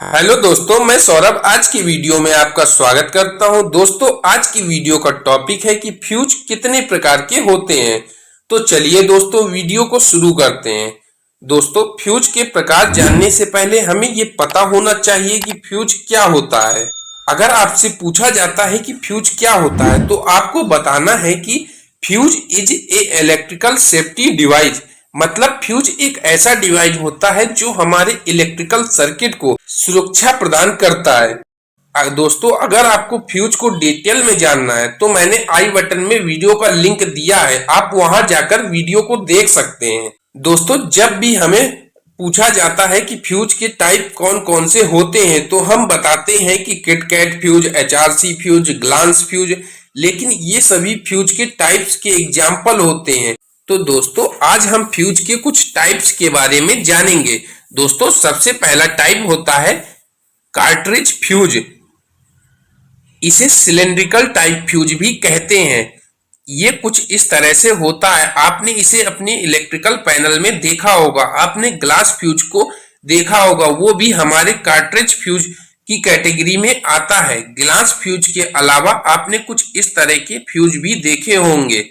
Hello दोस्तों, मैं सौरभ आज की वीडियो में आपका स्वागत करता हूं। दोस्तों, आज की वीडियो का टॉपिक है कि फ्यूज कितने प्रकार के होते हैं। तो चलिए दोस्तों, वीडियो को शुरू करते हैं। दोस्तों, फ्यूज के प्रकार जानने से पहले हमें ये पता होना चाहिए कि फ्यूज क्या होता है। अगर आपसे पूछा जाता है कि फ्यूज क्या होता है तो आपको बताना है कि fuse is a electrical safety device. मतलब फ्यूज एक ऐसा डिवाइस होता है जो हमारे इलेक्ट्रिकल सर्किट को सुरक्षा प्रदान करता है। दोस्तों, अगर आपको फ्यूज को डिटेल में जानना है तो मैंने आई बटन में वीडियो का लिंक दिया है, आप वहां जाकर वीडियो को देख सकते हैं। दोस्तों, जब भी हमें पूछा जाता है कि फ्यूज के टाइप कौन कौन से होते हैं तो हम बताते हैं कि किटकैट फ्यूज, एचआरसी फ्यूज, ग्लांस फ्यूज, लेकिन ये सभी फ्यूज के टाइप्स के एग्जाम्पल होते हैं। तो दोस्तों, आज हम फ्यूज के कुछ टाइप्स के बारे में जानेंगे। दोस्तों, सबसे पहला टाइप होता है कार्ट्रिज फ्यूज। इसे सिलेंड्रिकल टाइप फ्यूज भी कहते हैं। ये कुछ इस तरह से होता है, आपने इसे अपने इलेक्ट्रिकल पैनल में देखा होगा। आपने ग्लास फ्यूज को देखा होगा, वो भी हमारे कार्ट्रिज फ्यूज की कैटेगरी में आता है। ग्लास फ्यूज के अलावा आपने कुछ इस तरह के फ्यूज भी देखे होंगे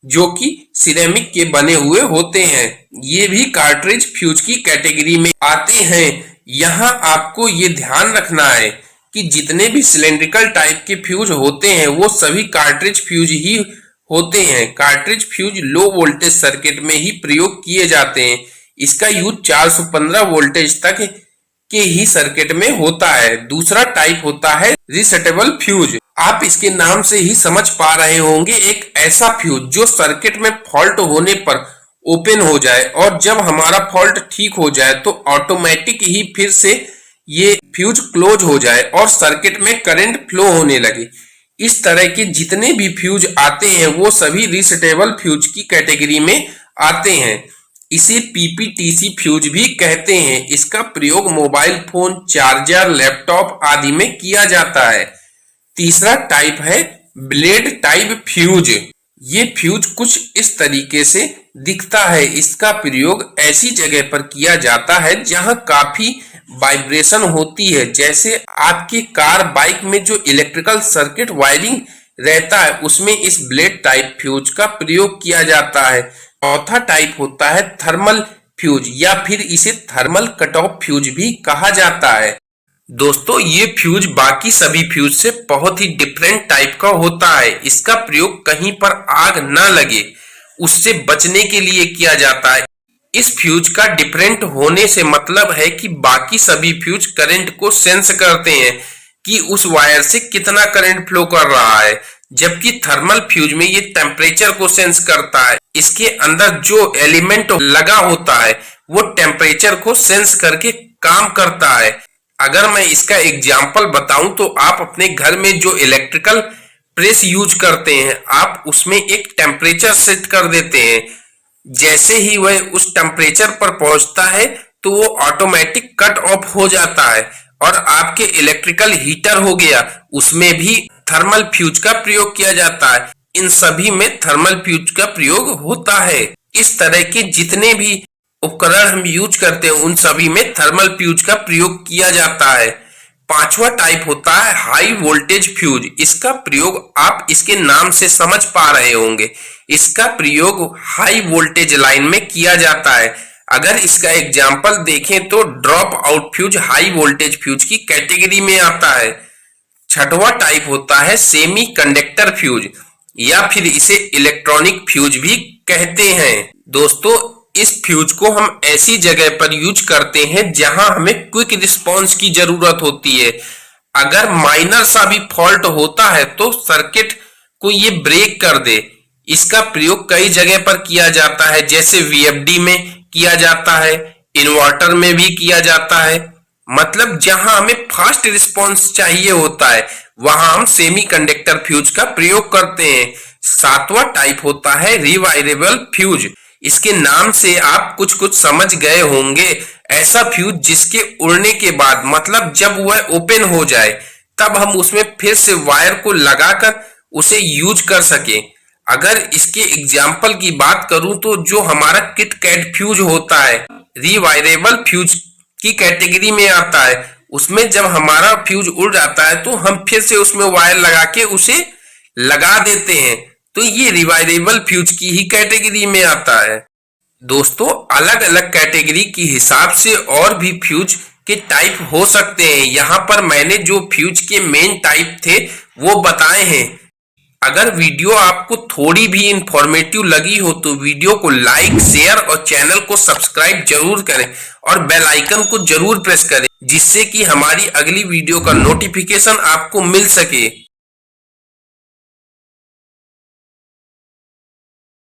जो कि सिरेमिक के बने हुए होते हैं। ये भी कार्ट्रिज फ्यूज की कैटेगरी में आते हैं। यहाँ आपको ये ध्यान रखना है कि जितने भी सिलेंड्रिकल टाइप के फ्यूज होते हैं वो सभी कार्ट्रिज फ्यूज ही होते हैं। Cartridge fuse low voltage circuit में ही प्रयोग किए जाते हैं। इसका यूज 415 वोल्टेज तक के ही सर्किट में होता है। दूसरा टाइप होता है रिसेटेबल फ्यूज। आप इसके नाम से ही समझ पा रहे होंगे, एक ऐसा फ्यूज जो सर्किट में फॉल्ट होने पर ओपन हो जाए और जब हमारा फॉल्ट ठीक हो जाए तो ऑटोमेटिक ही फिर से ये फ्यूज क्लोज हो जाए और सर्किट में करंट फ्लो होने लगे। इस तरह के जितने भी फ्यूज आते हैं वो सभी रिसेटेबल फ्यूज की कैटेगरी में आते हैं। इसे पीपीटीसी फ्यूज भी कहते हैं। इसका प्रयोग मोबाइल फोन, चार्जर, लैपटॉप आदि में किया जाता है। तीसरा टाइप है ब्लेड टाइप फ्यूज। ये फ्यूज कुछ इस तरीके से दिखता है। इसका प्रयोग ऐसी जगह पर किया जाता है जहां काफी वाइब्रेशन होती है, जैसे आपके कार बाइक में जो इलेक्ट्रिकल सर्किट वायरिंग रहता है उसमें इस ब्लेड टाइप फ्यूज का प्रयोग किया जाता है। चौथा टाइप होता है थर्मल फ्यूज या फिर इसे थर्मल कट ऑफ फ्यूज भी कहा जाता है। दोस्तों, ये फ्यूज बाकी सभी फ्यूज से बहुत ही डिफरेंट टाइप का होता है। इसका प्रयोग कहीं पर आग न लगे उससे बचने के लिए किया जाता है। इस फ्यूज का डिफरेंट होने से मतलब है कि बाकी सभी फ्यूज करंट को सेंस करते हैं कि उस वायर से कितना करंट फ्लो कर रहा है, जबकि थर्मल फ्यूज में ये टेम्परेचर को सेंस करता है। इसके अंदर जो एलिमेंट लगा होता है वो टेम्परेचर को सेंस करके काम करता है। अगर मैं इसका एग्जाम्पल बताऊं तो आप अपने घर में जो इलेक्ट्रिकल प्रेस यूज करते हैं आप उसमें एक टेम्परेचर सेट कर देते हैं। जैसे ही वह उस टेम्परेचर पर पहुंचता है तो वो ऑटोमेटिक कट ऑफ हो जाता है। और आपके इलेक्ट्रिकल हीटर हो गया, उसमें भी थर्मल फ्यूज का प्रयोग किया जाता है। इन सभी में थर्मल फ्यूज का प्रयोग होता है। इस तरह के जितने भी उपकरण हम यूज करते हैं उन सभी में थर्मल फ्यूज का प्रयोग किया जाता है। पांचवा टाइप होता है हाई वोल्टेज फ्यूज। इसका प्रयोग आप इसके नाम से समझ पा रहे होंगे। इसका प्रयोग हाई वोल्टेज लाइन में किया जाता है। अगर इसका एग्जाम्पल देखें तो drop out fuse high voltage fuse की कैटेगरी में आता है। छठवां टाइप होता है सेमी कंडक्टर फ्यूज या फिर इसे इलेक्ट्रॉनिक फ्यूज भी कहते हैं। दोस्तों, इस फ्यूज को हम ऐसी जगह पर यूज करते हैं जहां हमें क्विक रिस्पांस की जरूरत होती है। अगर माइनर सा भी फॉल्ट होता है तो सर्किट को ये ब्रेक कर दे। इसका प्रयोग कई जगह पर किया जाता है, जैसे वीएफडी में किया जाता है, इन्वर्टर में भी किया जाता है। मतलब जहां हमें फास्ट रिस्पांस चाहिए होता है वहां हम सेमीकंडक्टर फ्यूज का प्रयोग करते हैं। सातवां टाइप होता है रिवायरेबल फ्यूज। इसके नाम से आप कुछ कुछ समझ गए होंगे। ऐसा फ्यूज जिसके उड़ने के बाद मतलब जब वह ओपन हो जाए तब हम उसमें फिर से वायर को लगाकर उसे यूज कर सके। अगर इसके एग्जाम्पल की बात करूं तो जो हमारा किट कैट फ्यूज होता है रिवायरेबल फ्यूज की कैटेगरी में आता है। उसमें जब हमारा फ्यूज उड़ जाता है तो हम फिर से उसमें वायर लगा के उसे लगा देते हैं, तो ये रिवाइवेबल फ्यूज की ही कैटेगरी में आता है। दोस्तों अलग अलग कैटेगरी के हिसाब से और भी फ्यूज के टाइप हो सकते हैं। यहाँ पर मैंने जो फ्यूज के मेन टाइप थे वो बताए हैं। अगर वीडियो आपको थोड़ी भी इंफॉर्मेटिव लगी हो तो वीडियो को लाइक, शेयर और चैनल को सब्सक्राइब जरूर करें और बेल आइकन को जरूर प्रेस करें, जिससे कि हमारी अगली वीडियो का नोटिफिकेशन आपको मिल सके।